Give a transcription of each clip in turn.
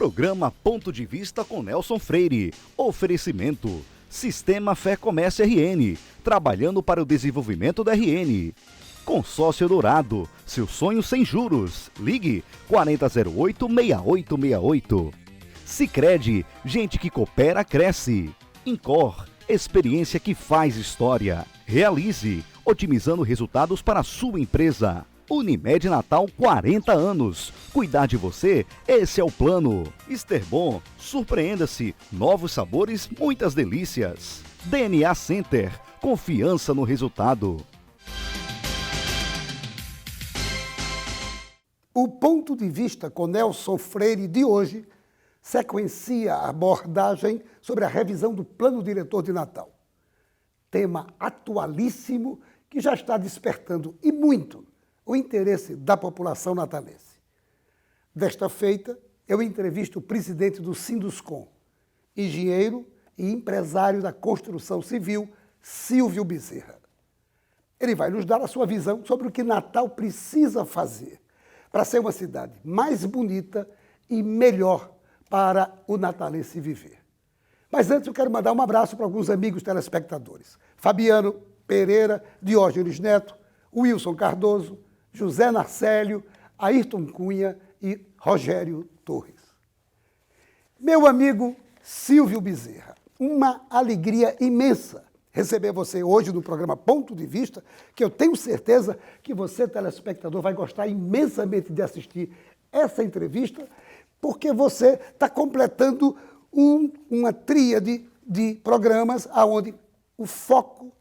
Programa Ponto de Vista com Nelson Freire. Oferecimento. Sistema Fé Comércio RN. Trabalhando para o desenvolvimento da RN. Consórcio Dourado. Seu sonho sem juros. Ligue 4008-6868. Sicredi. Gente que coopera, cresce. Incor. Experiência que faz história. Realize. Otimizando resultados para a sua empresa. Unimed Natal 40 anos. Cuidar de você, esse é o plano. Esterbom, surpreenda-se. Novos sabores, muitas delícias. DNA Center, confiança no resultado. O Ponto de Vista com Nelson Freire de hoje sequencia a abordagem sobre a revisão do Plano Diretor de Natal. Tema atualíssimo que já está despertando e muito o interesse da população natalense. Desta feita, eu entrevisto o presidente do Sinduscom, engenheiro e empresário da construção civil, Silvio Bezerra. Ele vai nos dar a sua visão sobre o que Natal precisa fazer para ser uma cidade mais bonita e melhor para o natalense viver. Mas antes eu quero mandar um abraço para alguns amigos telespectadores. Fabiano Pereira, Diógenes Neto, Wilson Cardoso, José Narcélio, Ayrton Cunha e Rogério Torres. Meu amigo Silvio Bezerra, uma alegria imensa receber você hoje no programa Ponto de Vista, que eu tenho certeza que você, telespectador, vai gostar imensamente de assistir essa entrevista, porque você está completando uma tríade de programas onde o foco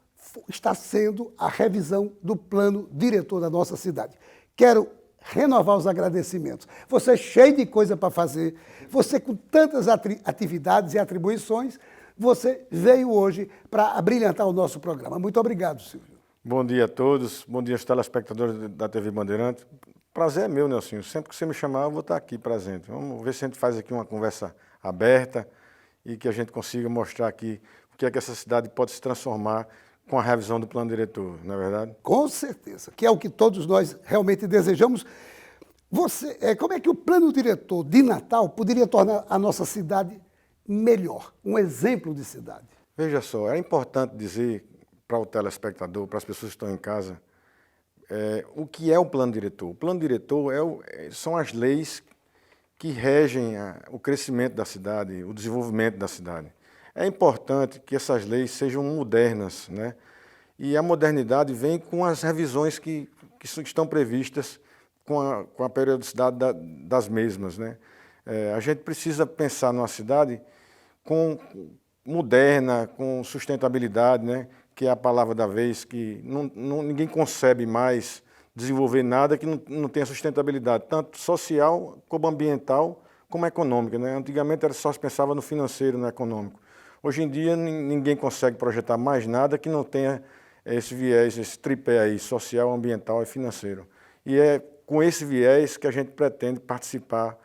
está sendo a revisão do plano diretor da nossa cidade. Quero renovar os agradecimentos. Você é cheio de coisa para fazer, você com tantas atividades e atribuições, você veio hoje para abrilhantar o nosso programa. Muito obrigado, Silvio. Bom dia a todos, bom dia aos telespectadores da TV Bandeirante. Prazer é meu, Nelsinho. Sempre que você me chamar, eu vou estar aqui presente. Vamos ver se a gente faz aqui uma conversa aberta e que a gente consiga mostrar aqui o que é que essa cidade pode se transformar com a revisão do plano diretor, não é verdade? Com certeza, que é o que todos nós realmente desejamos. Como é que o plano diretor de Natal poderia tornar a nossa cidade melhor, um exemplo de cidade? Veja só, é importante dizer para o telespectador, para as pessoas que estão em casa, o que é o plano diretor. O plano diretor são as leis que regem o crescimento da cidade, o desenvolvimento da cidade. É importante que essas leis sejam modernas, né? E a modernidade vem com as revisões que estão previstas com a periodicidade das mesmas, né? A gente precisa pensar numa cidade moderna, com sustentabilidade, né? Que é a palavra da vez, que ninguém concebe mais desenvolver nada que não tenha sustentabilidade, tanto social, como ambiental, como econômica, né? Antigamente só se pensava no financeiro, no econômico. Hoje em dia, ninguém consegue projetar mais nada que não tenha esse viés, esse tripé aí, social, ambiental e financeiro. E é com esse viés que a gente pretende participar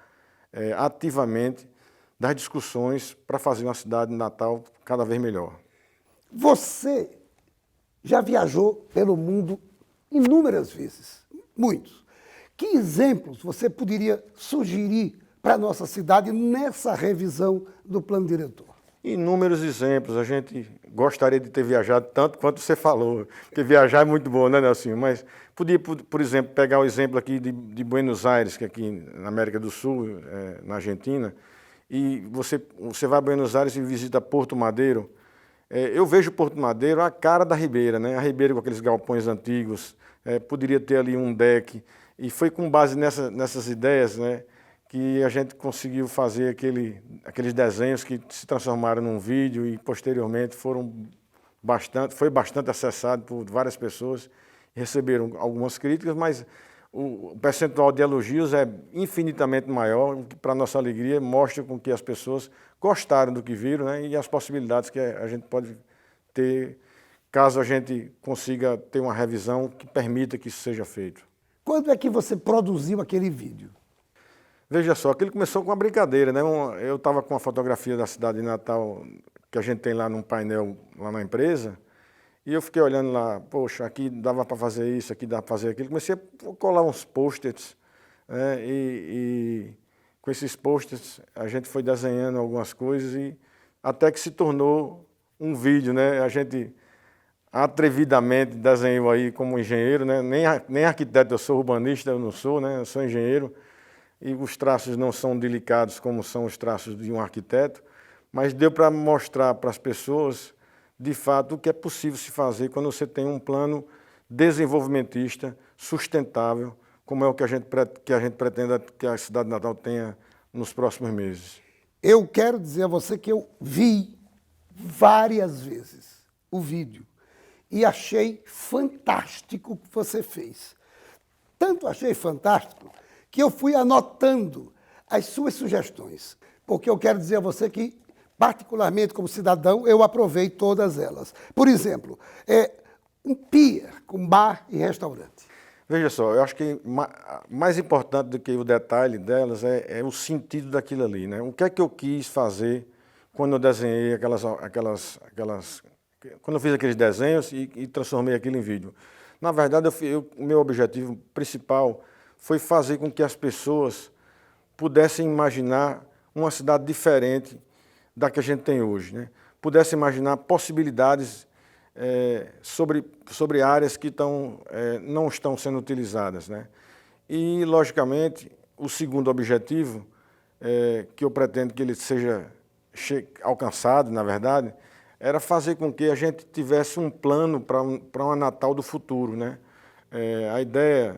ativamente das discussões para fazer uma cidade de Natal cada vez melhor. Você já viajou pelo mundo inúmeras vezes, muitos. Que exemplos você poderia sugerir para a nossa cidade nessa revisão do plano diretor? Inúmeros exemplos, a gente gostaria de ter viajado tanto quanto você falou, porque viajar é muito bom, né, Nelson? Mas podia, por exemplo, pegar o exemplo aqui de Buenos Aires, que é aqui na América do Sul, na Argentina, e você vai a Buenos Aires e visita Porto Madeiro. Eu vejo Porto Madeiro a cara da Ribeira, né? A Ribeira com aqueles galpões antigos, poderia ter ali um deck, e foi com base nessas ideias, né, que a gente conseguiu fazer aqueles desenhos que se transformaram num vídeo e posteriormente foi bastante acessado por várias pessoas, receberam algumas críticas, mas o percentual de elogios é infinitamente maior, que para nossa alegria mostra com que as pessoas gostaram do que viram, né, e as possibilidades que a gente pode ter caso a gente consiga ter uma revisão que permita que isso seja feito. Quando é que você produziu aquele vídeo? Veja só, aquilo começou com uma brincadeira, né? Eu estava com uma fotografia da cidade de Natal que a gente tem lá num painel lá na empresa, e eu fiquei olhando lá, poxa, aqui dava para fazer isso, aqui dava para fazer aquilo. Comecei a colar uns post-its, né? E com esses posters, a gente foi desenhando algumas coisas e até que se tornou um vídeo, né? A gente atrevidamente desenhou aí como engenheiro, né? Nem arquiteto eu sou, urbanista eu não sou, né? Eu sou engenheiro e os traços não são delicados como são os traços de um arquiteto, mas deu para mostrar para as pessoas, de fato, o que é possível se fazer quando você tem um plano desenvolvimentista, sustentável, como é o que a gente pretende que a cidade de Natal tenha nos próximos meses. Eu quero dizer a você que eu vi várias vezes o vídeo e achei fantástico o que você fez. Tanto achei fantástico que eu fui anotando as suas sugestões, porque eu quero dizer a você que, particularmente como cidadão, eu aprovei todas elas. Por exemplo, um pier com bar e restaurante. Veja só, eu acho que mais importante do que o detalhe delas é o sentido daquilo ali, né? O que é que eu quis fazer quando eu desenhei quando eu fiz aqueles desenhos e transformei aquilo em vídeo. Na verdade, o meu objetivo principal foi fazer com que as pessoas pudessem imaginar uma cidade diferente da que a gente tem hoje, né? Pudessem imaginar possibilidades sobre áreas que não estão sendo utilizadas, né? E, logicamente, o segundo objetivo, que eu pretendo que ele seja alcançado, na verdade, era fazer com que a gente tivesse um plano para uma Natal do futuro, né? A ideia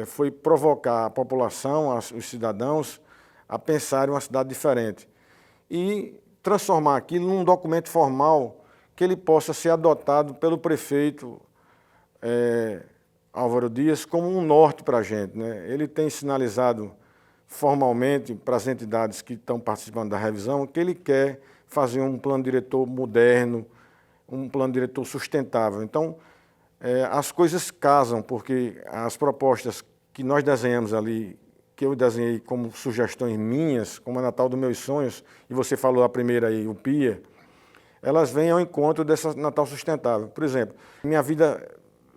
foi provocar a população, os cidadãos, a pensar em uma cidade diferente e transformar aquilo num documento formal que ele possa ser adotado pelo prefeito Álvaro Dias como um norte para a gente, né? Ele tem sinalizado formalmente para as entidades que estão participando da revisão que ele quer fazer um plano diretor moderno, um plano diretor sustentável. Então, as coisas casam, porque as propostas que nós desenhamos ali, que eu desenhei como sugestões minhas, como a Natal dos Meus Sonhos, e você falou a primeira aí, o PIA, elas vêm ao encontro dessa Natal sustentável. Por exemplo, minha vida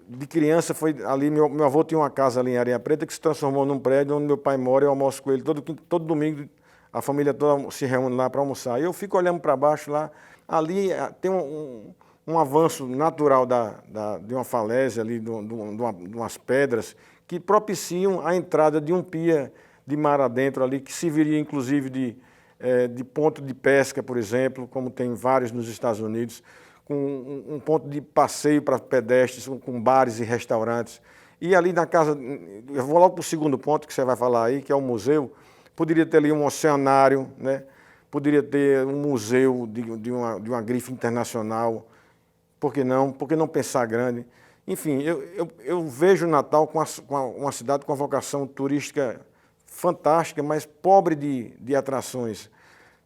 de criança foi ali, meu avô tinha uma casa ali em Areia Preta que se transformou num prédio onde meu pai mora, eu almoço com ele todo domingo, a família toda se reúne lá para almoçar. E eu fico olhando para baixo lá, ali tem um avanço natural de uma falésia ali, de umas pedras, que propiciam a entrada de um pia de mar adentro ali, que serviria inclusive de ponto de pesca, por exemplo, como tem vários nos Estados Unidos, com um ponto de passeio para pedestres, com bares e restaurantes. E ali na casa, eu vou logo para o segundo ponto que você vai falar aí, que é o museu, poderia ter ali um oceanário, né? Poderia ter um museu de uma grife internacional, por que não? Por que não pensar grande? Enfim, eu vejo o Natal com uma cidade com uma vocação turística fantástica, mas pobre de atrações.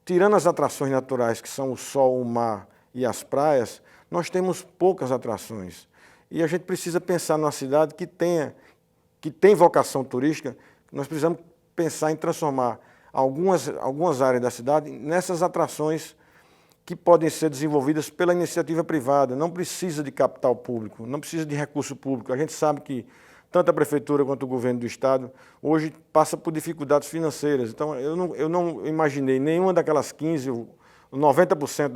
Tirando as atrações naturais, que são o sol, o mar e as praias, nós temos poucas atrações. E a gente precisa pensar numa cidade que tem vocação turística, nós precisamos pensar em transformar algumas áreas da cidade nessas atrações que podem ser desenvolvidas pela iniciativa privada. Não precisa de capital público, não precisa de recurso público. A gente sabe que tanto a prefeitura quanto o governo do estado hoje passa por dificuldades financeiras. Então, eu não imaginei nenhuma daquelas 15, ou 90%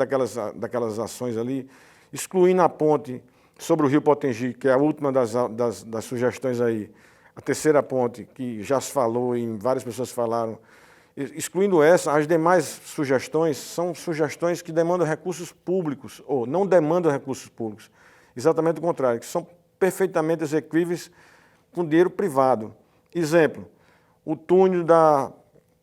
daquelas ações ali, excluindo a ponte sobre o Rio Potengi, que é a última das sugestões aí, a terceira ponte, que já se falou e várias pessoas falaram. Excluindo essa, as demais sugestões são sugestões que demandam recursos públicos, ou não demandam recursos públicos. Exatamente o contrário, que são perfeitamente execuíveis com dinheiro privado. Exemplo, o túnel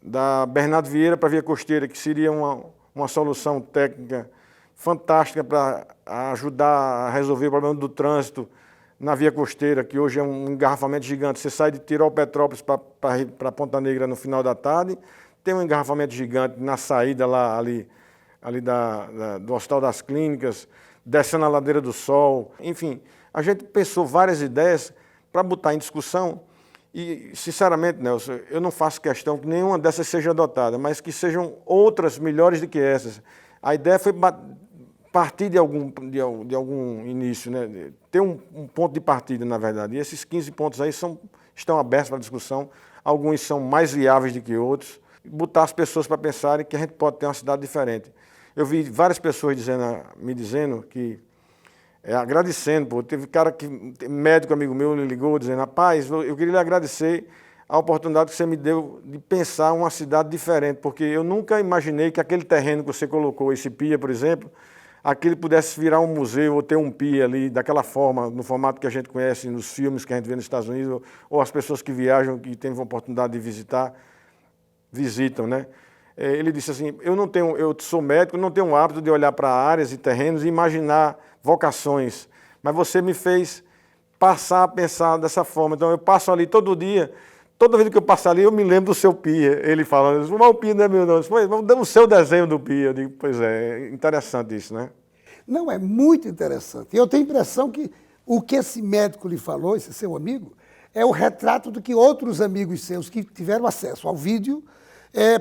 da Bernardo Vieira para a Via Costeira, que seria uma solução técnica fantástica para ajudar a resolver o problema do trânsito na Via Costeira, que hoje é um engarrafamento gigante. Você sai de Tirol-Petrópolis para Ponta Negra no final da tarde, tem um engarrafamento gigante na saída lá, ali do Hospital das Clínicas, descendo a Ladeira do Sol. Enfim, a gente pensou várias ideias para botar em discussão e, sinceramente, Nelson, eu não faço questão que nenhuma dessas seja adotada, mas que sejam outras melhores do que essas. A ideia foi partir de algum início, né? Ter um ponto de partida, na verdade. E esses 15 pontos aí estão abertos para discussão. Alguns são mais viáveis do que outros. botar as pessoas para pensarem que a gente pode ter uma cidade diferente. Eu vi várias pessoas me dizendo que, agradecendo, pô, teve médico amigo meu, ele ligou dizendo, rapaz, eu queria lhe agradecer a oportunidade que você me deu de pensar uma cidade diferente, porque eu nunca imaginei que aquele terreno que você colocou, esse pia, por exemplo, aquele pudesse virar um museu ou ter um pia ali, daquela forma, no formato que a gente conhece nos filmes que a gente vê nos Estados Unidos, ou as pessoas que viajam, que têm a oportunidade de visitam, né? Ele disse assim, eu sou médico, não tenho o hábito de olhar para áreas e terrenos e imaginar vocações, mas você me fez passar a pensar dessa forma. Então eu passo ali todo dia, toda vez que eu passo ali, eu me lembro do seu pia. Ele fala, mas o pia não é meu não. Vamos dar o seu desenho do pia. Eu digo, pois é interessante isso, né? Não, é muito interessante. Eu tenho a impressão que o que esse médico lhe falou, esse seu amigo, é o retrato do que outros amigos seus que tiveram acesso ao vídeo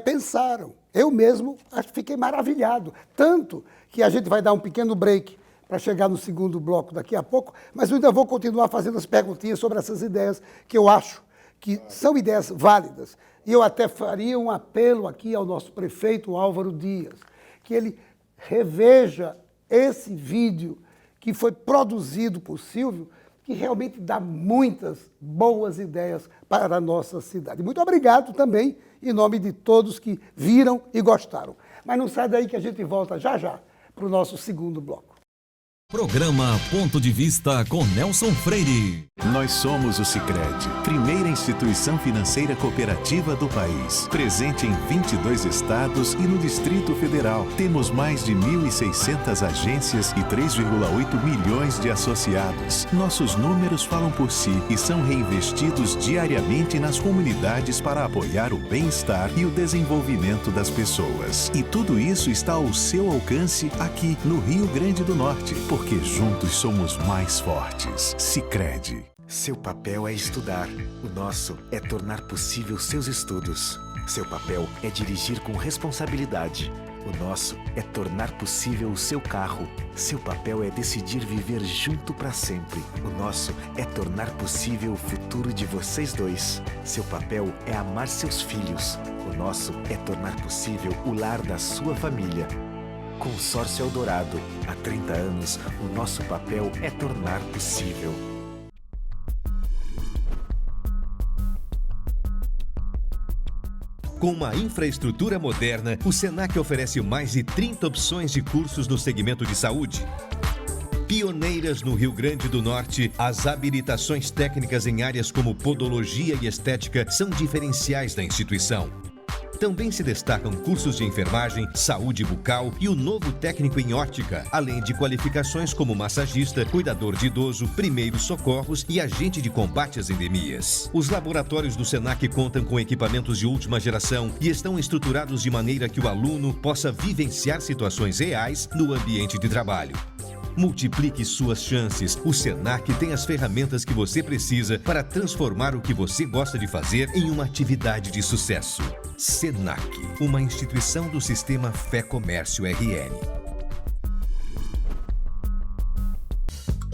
pensaram. Eu mesmo fiquei maravilhado. Tanto que a gente vai dar um pequeno break para chegar no segundo bloco daqui a pouco, mas eu ainda vou continuar fazendo as perguntinhas sobre essas ideias que eu acho que são ideias válidas. E eu até faria um apelo aqui ao nosso prefeito Álvaro Dias, que ele reveja esse vídeo que foi produzido por Silvio, que realmente dá muitas boas ideias para a nossa cidade. Muito obrigado também, em nome de todos que viram e gostaram. Mas não sai daí que a gente volta já já para o nosso segundo bloco. Programa Ponto de Vista com Nelson Freire. Nós somos o Sicredi, primeira instituição financeira cooperativa do país. Presente em 22 estados e no Distrito Federal. Temos mais de 1.600 agências e 3,8 milhões de associados. Nossos números falam por si e são reinvestidos diariamente nas comunidades para apoiar o bem-estar e o desenvolvimento das pessoas. E tudo isso está ao seu alcance aqui no Rio Grande do Norte. Porque juntos somos mais fortes. Sicredi. Seu papel é estudar. O nosso é tornar possível seus estudos. Seu papel é dirigir com responsabilidade. O nosso é tornar possível o seu carro. Seu papel é decidir viver junto para sempre. O nosso é tornar possível o futuro de vocês dois. Seu papel é amar seus filhos. O nosso é tornar possível o lar da sua família. Consórcio Eldorado. Há 30 anos, o nosso papel é tornar possível. Com uma infraestrutura moderna, o Senac oferece mais de 30 opções de cursos no segmento de saúde. Pioneiras no Rio Grande do Norte, as habilitações técnicas em áreas como podologia e estética são diferenciais da instituição. Também se destacam cursos de enfermagem, saúde bucal e o novo técnico em óptica, além de qualificações como massagista, cuidador de idoso, primeiros socorros e agente de combate às endemias. Os laboratórios do Senac contam com equipamentos de última geração e estão estruturados de maneira que o aluno possa vivenciar situações reais no ambiente de trabalho. Multiplique suas chances. O Senac tem as ferramentas que você precisa para transformar o que você gosta de fazer em uma atividade de sucesso. Senac, uma instituição do Sistema Fé Comércio RN.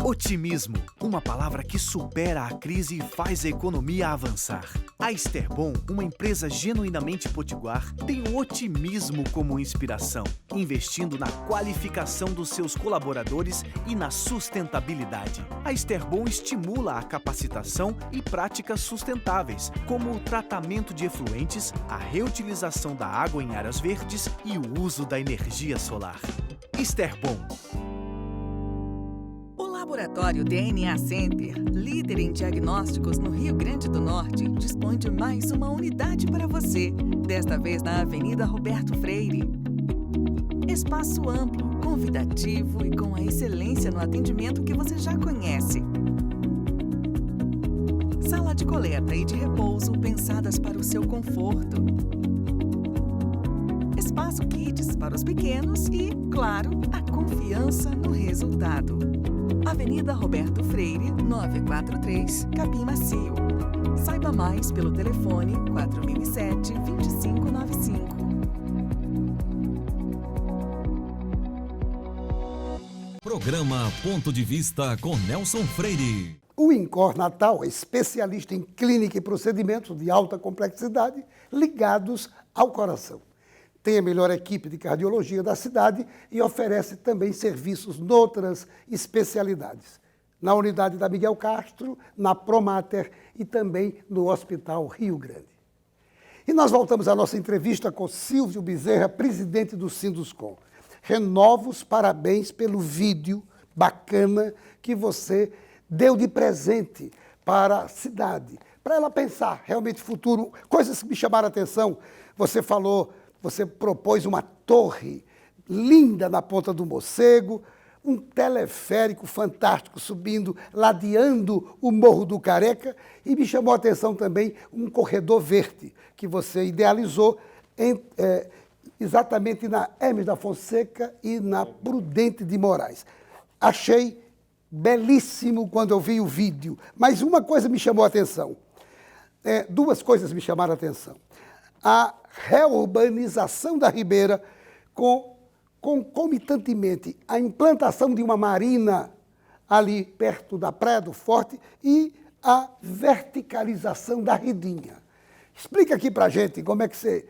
Otimismo, uma palavra que supera a crise e faz a economia avançar. A Esterbom, uma empresa genuinamente potiguar, tem o otimismo como inspiração, investindo na qualificação dos seus colaboradores e na sustentabilidade. A Esterbom estimula a capacitação e práticas sustentáveis, como o tratamento de efluentes, a reutilização da água em áreas verdes e o uso da energia solar. Esterbom. O Laboratório DNA Center, líder em diagnósticos no Rio Grande do Norte, dispõe de mais uma unidade para você, desta vez na Avenida Roberto Freire. Espaço amplo, convidativo e com a excelência no atendimento que você já conhece. Sala de coleta e de repouso pensadas para o seu conforto. Espaço Kids para os pequenos e, claro, a confiança no resultado. Avenida Roberto Freire, 943, Capim Macio. Saiba mais pelo telefone 4007-2595. Programa Ponto de Vista com Nelson Freire. O INCOR Natal é especialista em clínica e procedimentos de alta complexidade ligados ao coração. Tem a melhor equipe de cardiologia da cidade e oferece também serviços noutras especialidades. Na unidade da Miguel Castro, na Promater e também no Hospital Rio Grande. E nós voltamos à nossa entrevista com Silvio Bezerra, presidente do Sinduscom. Renovo os parabéns pelo vídeo bacana que você deu de presente para a cidade, para ela pensar realmente futuro, coisas que me chamaram a atenção. Você falou, você propôs uma torre linda na Ponta do Morcego, um teleférico fantástico subindo, ladeando o Morro do Careca, e me chamou a atenção também um corredor verde que você idealizou exatamente na Hermes da Fonseca e na Prudente de Moraes. Achei belíssimo quando eu vi o vídeo, mas uma coisa me chamou a atenção. Duas coisas me chamaram a atenção. A reurbanização da Ribeira concomitantemente a implantação de uma marina ali perto da Praia do Forte e a verticalização da Ridinha. Explica aqui pra gente como é que você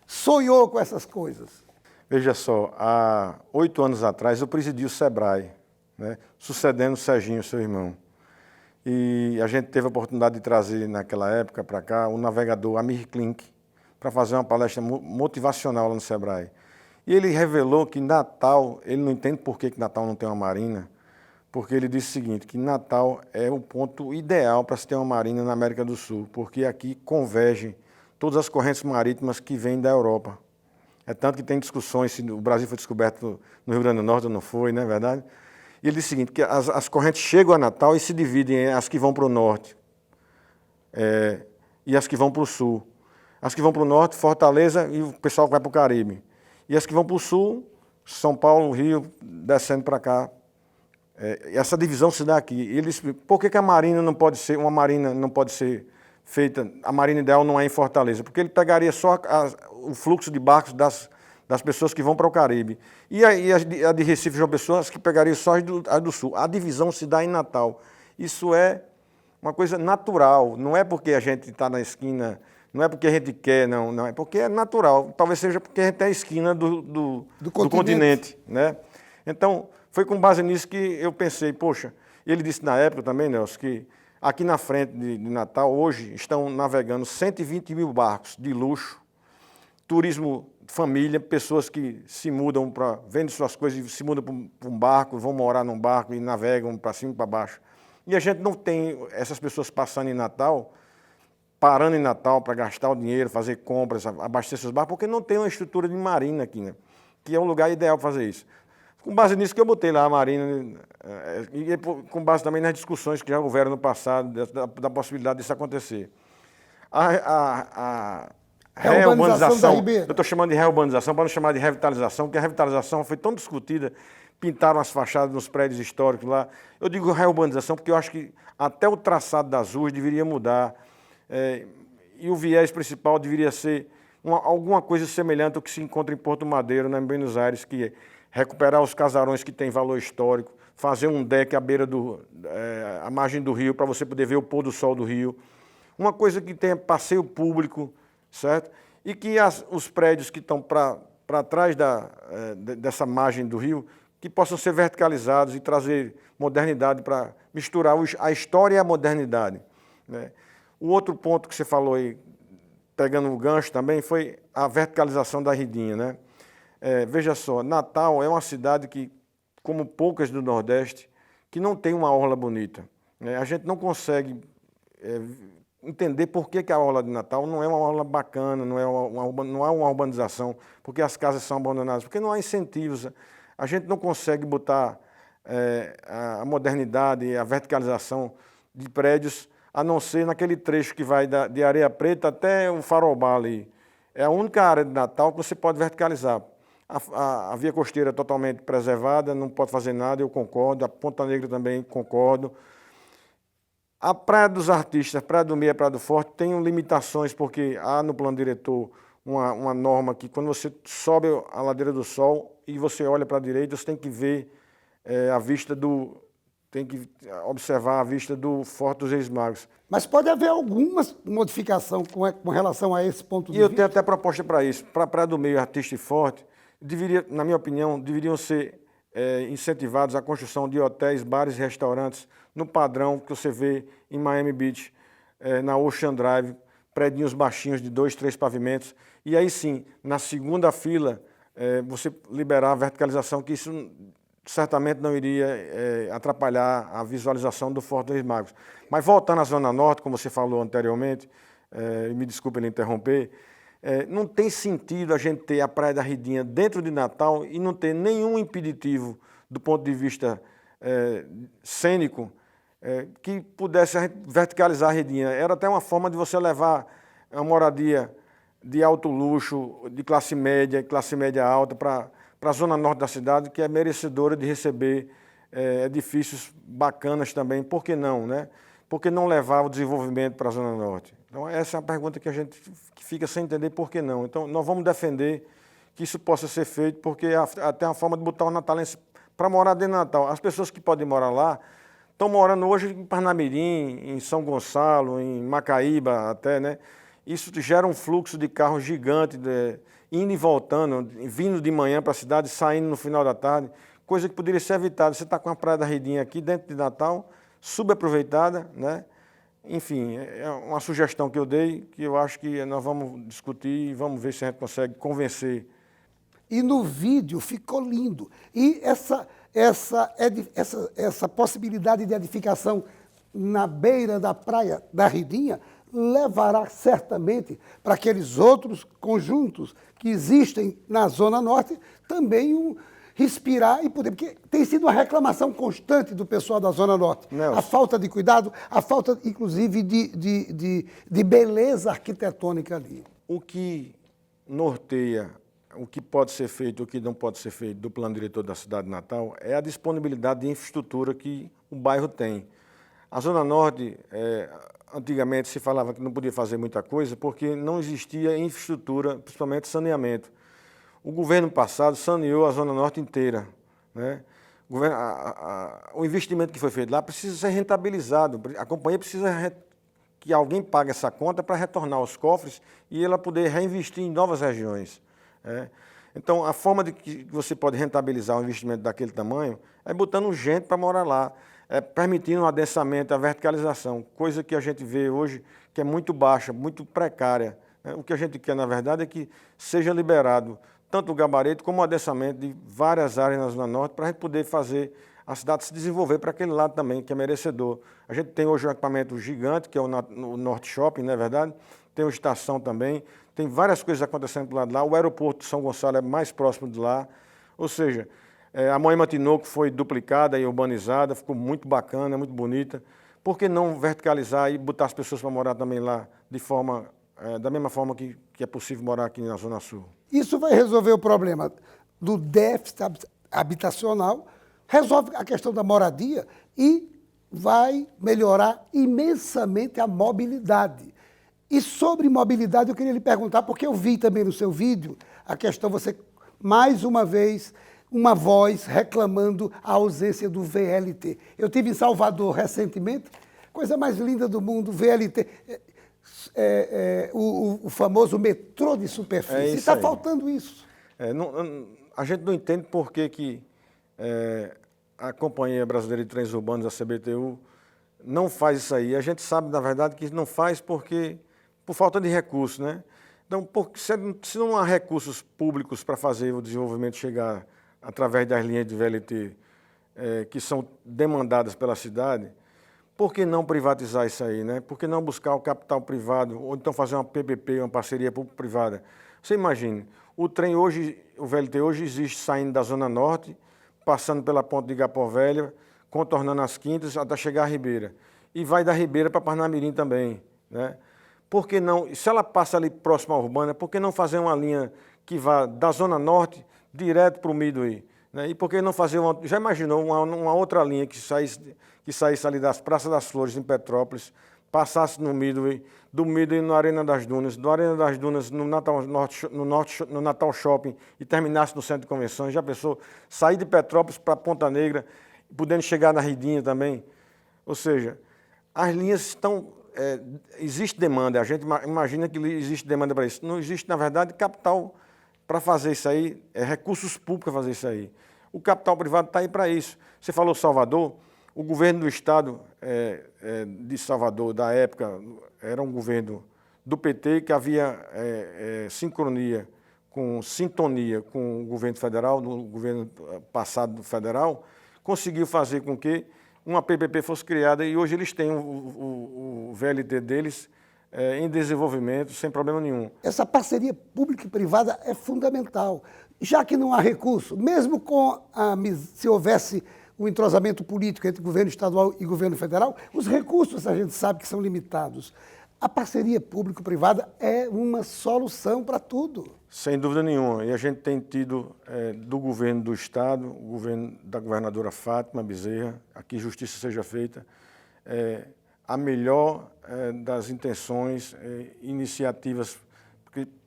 sonhou com essas coisas. Veja só, há 8 anos atrás eu presidi o Sebrae, né, sucedendo o Serginho, seu irmão. E a gente teve a oportunidade de trazer naquela época para cá o navegador Amir Klink para fazer uma palestra motivacional lá no Sebrae. E ele revelou que Natal, ele não entende por que Natal não tem uma marina, porque ele disse o seguinte, que Natal é o ponto ideal para se ter uma marina na América do Sul, porque aqui convergem todas as correntes marítimas que vêm da Europa. É tanto que tem discussões se o Brasil foi descoberto no Rio Grande do Norte ou não foi, não é verdade? E ele disse o seguinte, que as correntes chegam a Natal e se dividem em as que vão para o norte e as que vão para o sul. As que vão para o norte, Fortaleza, e o pessoal vai para o Caribe. E as que vão para o sul, São Paulo, Rio, descendo para cá. Essa divisão se dá aqui. Ele disse, por que a marina não pode ser, uma marina não pode ser feita, a marina ideal não é em Fortaleza? Porque ele pegaria só o fluxo de barcos das pessoas que vão para o Caribe. E a de Recife e João Pessoa, as que pegariam só as do sul. A divisão se dá em Natal. Isso é uma coisa natural, não é porque a gente está na esquina, não é porque a gente quer, não, é porque é natural. Talvez seja porque a gente é a esquina do continente, né? Então, foi com base nisso que eu pensei, poxa, ele disse na época também, Nelson, que aqui na frente de Natal, hoje, estão navegando 120 mil barcos de luxo, turismo família, pessoas que se mudam vendem suas coisas, se mudam para um barco, vão morar num barco e navegam para cima e para baixo. E a gente não tem essas pessoas passando em Natal, parando em Natal para gastar o dinheiro, fazer compras, abastecer seus barcos, porque não tem uma estrutura de marina aqui, né? Que é um lugar ideal para fazer isso. Com base nisso que eu botei lá a marina, e com base também nas discussões que já houveram no passado, da possibilidade disso acontecer. A reurbanização, eu estou chamando de reurbanização para não chamar de revitalização, porque a revitalização foi tão discutida, pintaram as fachadas nos prédios históricos lá. Eu digo reurbanização porque eu acho que até o traçado das ruas deveria mudar, e o viés principal deveria ser alguma coisa semelhante ao que se encontra em Porto Madeiro, em Buenos Aires, que é recuperar os casarões que têm valor histórico, fazer um deck à beira à margem do rio, para você poder ver o pôr do sol do rio. Uma coisa que tenha passeio público, certo? E que os prédios que estão para trás dessa margem do rio, que possam ser verticalizados e trazer modernidade para misturar a história e a modernidade, né? O outro ponto que você falou aí, pegando o gancho também, foi a verticalização da Ridinha, né? Veja só, Natal é uma cidade que, como poucas do Nordeste, que não tem uma orla bonita, né? A gente não consegue entender por que a orla de Natal não é uma orla bacana, não há uma urbanização, porque as casas são abandonadas, porque não há incentivos. A gente não consegue botar a modernidade e a verticalização de prédios, a não ser naquele trecho que vai de Areia Preta até o Farolbar ali. É a única área de Natal que você pode verticalizar. A via costeira é totalmente preservada, não pode fazer nada, eu concordo. A Ponta Negra também concordo. A Praia dos Artistas, Praia do Meio e Praia do Forte tem limitações, porque há no plano diretor uma norma que quando você sobe a Ladeira do Sol e você olha para a direita, você tem que ver a vista tem que observar a vista do Forte dos Reis Magos. Mas pode haver alguma modificação com relação a esse ponto de E eu vista? tenho até proposta para isso. Para a Praia do Meio, Artista e Forte, na minha opinião, deveriam ser incentivados a construção de hotéis, bares e restaurantes no padrão que você vê em Miami Beach, na Ocean Drive, prédios baixinhos de 2, 3 pavimentos. E aí sim, na segunda fila, você liberar a verticalização, que isso certamente não iria atrapalhar a visualização do Forte dos Reis Magos. Mas voltando à Zona Norte, como você falou anteriormente, me desculpe ele interromper, não tem sentido a gente ter a Praia da Ridinha dentro de Natal e não ter nenhum impeditivo do ponto de vista cênico que pudesse verticalizar a Ridinha. Era até uma forma de você levar uma moradia de alto luxo, de classe média alta, para a zona norte da cidade, que é merecedora de receber edifícios bacanas também. Por que não, né? Por que não levar o desenvolvimento para a zona norte? Então, essa é a pergunta que a gente fica sem entender por que não. Então, nós vamos defender que isso possa ser feito, porque é até uma forma de botar o natalense para morar dentro de Natal. As pessoas que podem morar lá estão morando hoje em Parnamirim, em São Gonçalo, em Macaíba até, né? Isso gera um fluxo de carros gigante, indo e voltando, vindo de manhã para a cidade, saindo no final da tarde, coisa que poderia ser evitada. Você está com a Praia da Ridinha aqui dentro de Natal, subaproveitada, né? Enfim, é uma sugestão que eu dei, que eu acho que nós vamos discutir e vamos ver se a gente consegue convencer. E no vídeo ficou lindo. E essa possibilidade de edificação na beira da Praia da Ridinha levará certamente para aqueles outros conjuntos que existem na Zona Norte também respirar e poder, porque tem sido uma reclamação constante do pessoal da Zona Norte. Nelson. A falta de cuidado, a falta, inclusive, de beleza arquitetônica ali. O que norteia o que pode ser feito e o que não pode ser feito do plano diretor da cidade de Natal é a disponibilidade de infraestrutura que o bairro tem. A Zona Norte, antigamente se falava que não podia fazer muita coisa porque não existia infraestrutura, principalmente saneamento. O governo passado saneou a Zona Norte inteira, né? O investimento que foi feito lá precisa ser rentabilizado. A companhia precisa que alguém pague essa conta para retornar aos cofres e ela poder reinvestir em novas regiões. Então, a forma de que você pode rentabilizar um investimento daquele tamanho é botando gente para morar lá, permitindo o adensamento, a verticalização, coisa que a gente vê hoje que é muito baixa, muito precária. O que a gente quer, na verdade, é que seja liberado tanto o gabarito como o adensamento de várias áreas na Zona Norte para a gente poder fazer a cidade se desenvolver para aquele lado também, que é merecedor. A gente tem hoje um equipamento gigante, que é o Norte Shopping, não é verdade? Tem uma estação também, tem várias coisas acontecendo do lado de lá. O aeroporto de São Gonçalo é mais próximo de lá. Ou seja, a Moema Tinoco foi duplicada e urbanizada, ficou muito bacana, muito bonita. Por que não verticalizar e botar as pessoas para morar também lá da mesma forma que é possível morar aqui na Zona Sul? Isso vai resolver o problema do déficit habitacional, resolve a questão da moradia e vai melhorar imensamente a mobilidade. E sobre mobilidade eu queria lhe perguntar, porque eu vi também no seu vídeo a questão, você, mais uma vez, uma voz reclamando a ausência do VLT. Eu estive em Salvador recentemente, coisa mais linda do mundo, VLT, o famoso metrô de superfície. Está faltando isso. A gente não entende por que a Companhia Brasileira de Trens Urbanos, a CBTU, não faz isso aí. A gente sabe, na verdade, que não faz por falta de recursos, né? Então, se não há recursos públicos para fazer o desenvolvimento chegar através das linhas de VLT que são demandadas pela cidade, por que não privatizar isso aí, né? Por que não buscar o capital privado, ou então fazer uma PPP, uma parceria público-privada? Você imagine, o VLT hoje existe saindo da Zona Norte, passando pela ponte de Igapó Velha, contornando as Quintas até chegar à Ribeira. E vai da Ribeira para Parnamirim também, né? Por que não, se ela passa ali próximo à Urbana, por que não fazer uma linha que vá da Zona Norte direto para o Midway, né? E por que não fazer já imaginou uma outra linha que saísse ali das Praças das Flores, em Petrópolis, passasse no Midway, do Midway na Arena das Dunas, do Arena das Dunas no Natal Shopping e terminasse no Centro de Convenções? Já pensou? Sair de Petrópolis para Ponta Negra podendo chegar na Ridinha também. Ou seja, as linhas estão... existe demanda, a gente imagina que existe demanda para isso. Não existe, na verdade, capital para fazer isso aí, recursos públicos para fazer isso aí. O capital privado está aí para isso. Você falou Salvador, o governo do estado de Salvador, da época, era um governo do PT que havia sintonia com o governo federal, no governo passado federal, conseguiu fazer com que uma PPP fosse criada e hoje eles têm o VLT deles em desenvolvimento sem problema nenhum. Essa parceria pública e privada é fundamental, já que não há recurso, mesmo se houvesse um entrosamento político entre governo estadual e governo federal, os recursos a gente sabe que são limitados. A parceria público-privada é uma solução para tudo. Sem dúvida nenhuma. E a gente tem tido do governo do estado, o governo da governadora Fátima Bezerra, aqui justiça seja feita, a melhor das intenções, iniciativas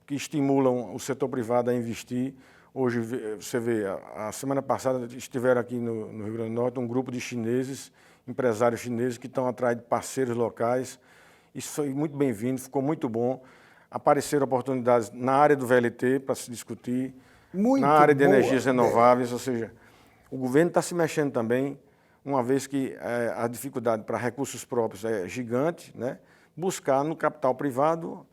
que estimulam o setor privado a investir. Hoje, você vê, a semana passada estiveram aqui no Rio Grande do Norte um grupo de chineses, empresários chineses que estão atrás de parceiros locais. Isso foi muito bem-vindo, ficou muito bom. Apareceram oportunidades na área do VLT para se discutir, na área de energias renováveis, ou seja, o governo está se mexendo também, uma vez que a dificuldade para recursos próprios é gigante, né? Buscar no capital privado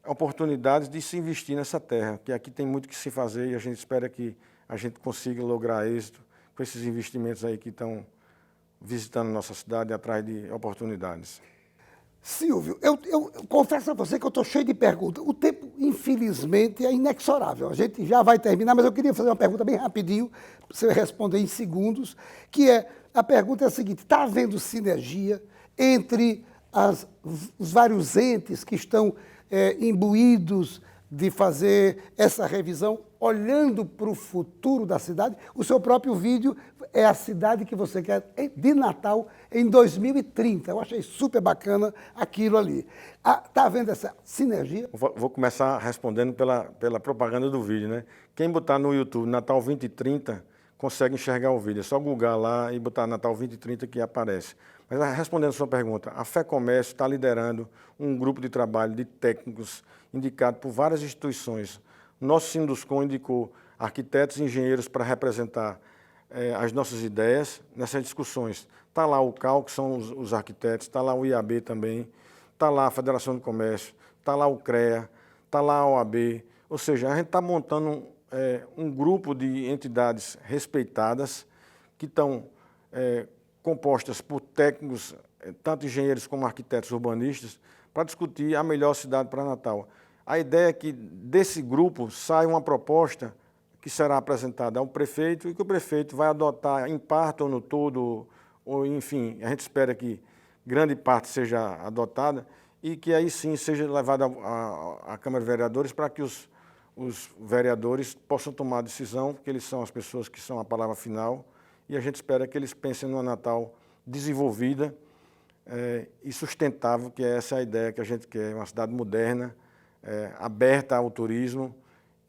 oportunidades de se investir nessa terra, que aqui tem muito que se fazer e a gente espera que a gente consiga lograr êxito com esses investimentos aí que estão visitando nossa cidade atrás de oportunidades. Silvio, eu confesso a você que eu estou cheio de perguntas. O tempo, infelizmente, é inexorável. A gente já vai terminar, mas eu queria fazer uma pergunta bem rapidinho, para você responder em segundos, a pergunta é a seguinte: está havendo sinergia entre os vários entes que estão imbuídos de fazer essa revisão, olhando para o futuro da cidade? O seu próprio vídeo é a cidade que você quer de Natal em 2030. Eu achei super bacana aquilo ali. Está havendo essa sinergia? Vou começar respondendo pela propaganda do vídeo, né? Quem botar no YouTube Natal 2030 consegue enxergar o vídeo. É só googar lá e botar Natal 2030 que aparece. Mas respondendo a sua pergunta, a FEComércio está liderando um grupo de trabalho de técnicos indicado por várias instituições. Nosso Sinduscom indicou arquitetos e engenheiros para representar as nossas ideias nessas discussões. Está lá o CAL, que são os arquitetos, está lá o IAB também, está lá a Federação do Comércio, está lá o CREA, está lá a OAB. Ou seja, a gente está montando um grupo de entidades respeitadas que estão compostas por técnicos, tanto engenheiros como arquitetos urbanistas, para discutir a melhor cidade para Natal. A ideia é que desse grupo saia uma proposta que será apresentada ao prefeito e que o prefeito vai adotar em parte ou no todo, ou enfim, a gente espera que grande parte seja adotada e que aí sim seja levada à Câmara de Vereadores para que os vereadores possam tomar a decisão, porque eles são as pessoas que são a palavra final, e a gente espera que eles pensem numa Natal desenvolvida e sustentável, que essa é a ideia que a gente quer, uma cidade moderna, aberta ao turismo,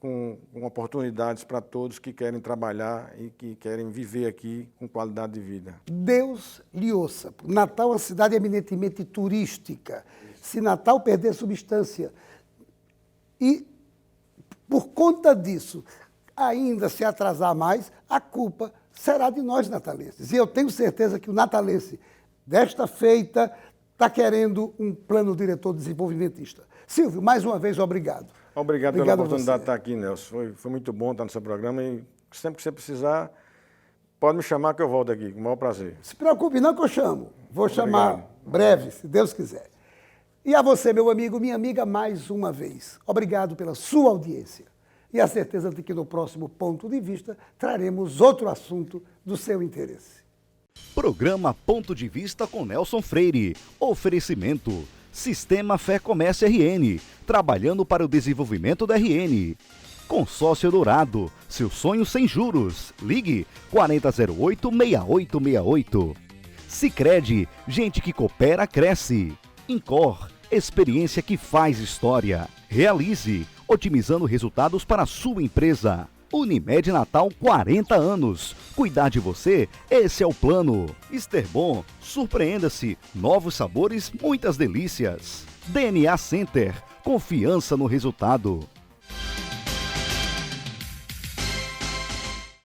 com oportunidades para todos que querem trabalhar e que querem viver aqui com qualidade de vida. Deus lhe ouça. Natal é uma cidade eminentemente turística. Se Natal perder substância e, por conta disso, ainda se atrasar mais, a culpa será de nós natalenses. E eu tenho certeza que o natalense, desta feita, está querendo um plano diretor desenvolvimentista. Silvio, mais uma vez, obrigado. Obrigado pela oportunidade de estar aqui, Nelson. Foi muito bom estar no seu programa e sempre que você precisar, pode me chamar que eu volto aqui, com o maior prazer. Se preocupe não que eu chamo. Vou chamar breve, se Deus quiser. E a você, meu amigo, minha amiga, mais uma vez, obrigado pela sua audiência. E a certeza de que no próximo Ponto de Vista traremos outro assunto do seu interesse. Programa Ponto de Vista com Nelson Freire. Oferecimento: Sistema FEComércio RN, trabalhando para o desenvolvimento da RN. Consórcio Dourado, seu sonho sem juros. Ligue 4008-6868. Sicredi, gente que coopera, cresce. Incor, experiência que faz história. Realize, otimizando resultados para a sua empresa. Unimed Natal 40 anos. Cuidar de você, esse é o plano. Esterbom, surpreenda-se. Novos sabores, muitas delícias. DNA Center, confiança no resultado.